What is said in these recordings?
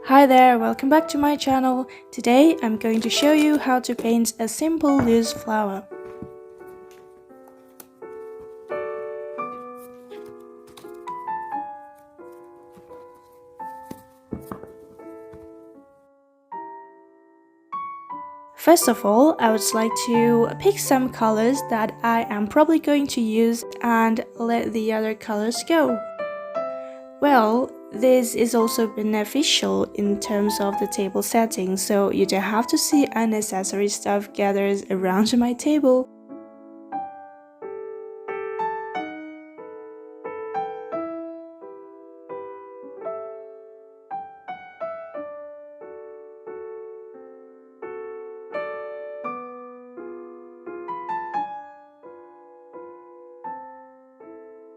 Hi there, welcome back to my channel. Today I'm going to show you how to paint a simple loose flower. First of all, I would like to pick some colors that I am probably going to use and let the other colors go. Well, this is also beneficial in terms of the table setting, so you don't have to see unnecessary stuff gathered around my table.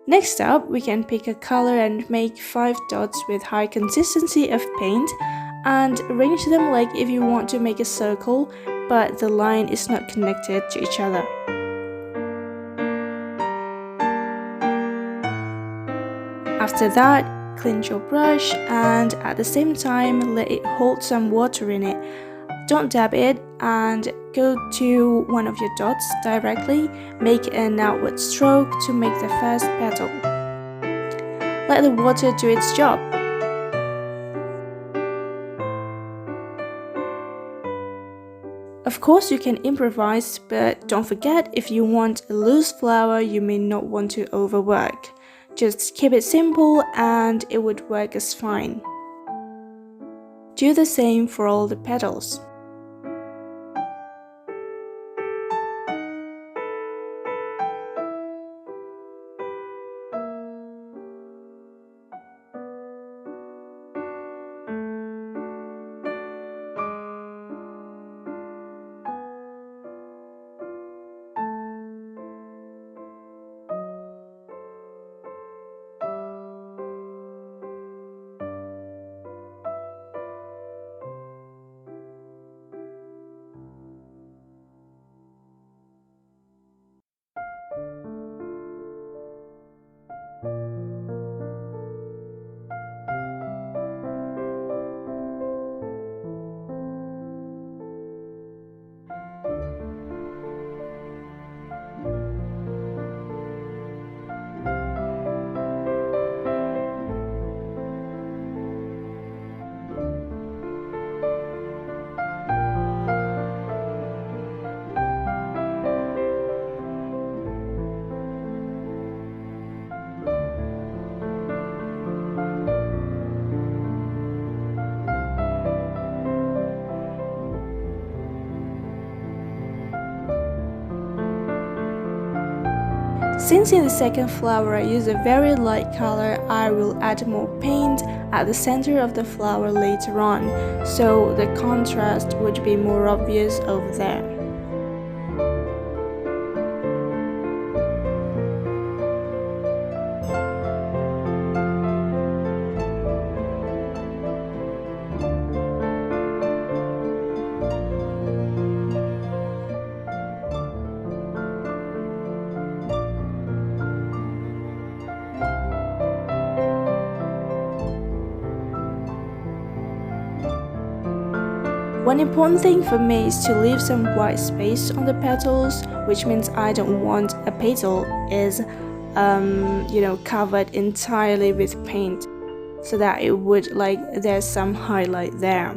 Next up, we can pick a color and make 5 dots with high consistency of paint and arrange them like if you want to make a circle, but the line is not connected to each other. After that, cleanse your brush and at the same time let it hold some water in it. Don't dab it and go to one of your dots directly, make an outward stroke to make the first petal. Let the water do its job. Of course you can improvise, but don't forget, if you want a loose flower you may not want to overwork. Just keep it simple and it would work as fine. Do the same for all the petals. Since in the second flower I use a very light color, I will add more paint at the center of the flower later on, so the contrast would be more obvious over there. One important thing for me is to leave some white space on the petals, which means I don't want a petal is covered entirely with paint, so that it would there's some highlight there.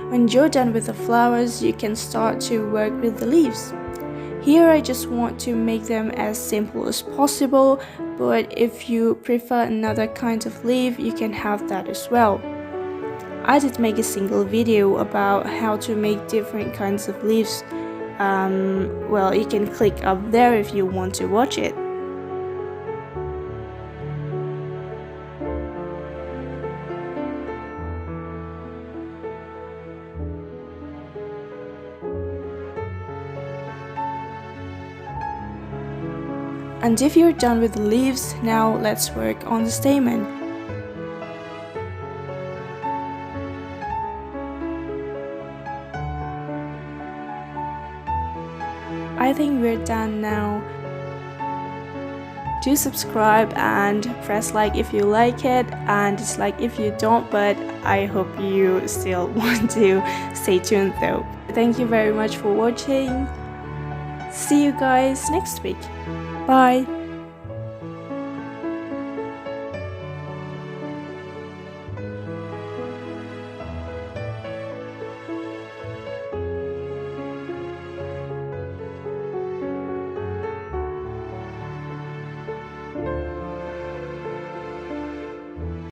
When you're done with the flowers, you can start to work with the leaves. Here I just want to make them as simple as possible, but if you prefer another kind of leaf, you can have that as well. I did make a single video about how to make different kinds of leaves. Well, you can click up there if you want to watch it. And if you're done with the leaves, now let's work on the stamen. I think we're done now. Do subscribe and press like if you like it and dislike if you don't, but I hope you still want to stay tuned though. Thank you very much for watching. See you guys next week. Bye.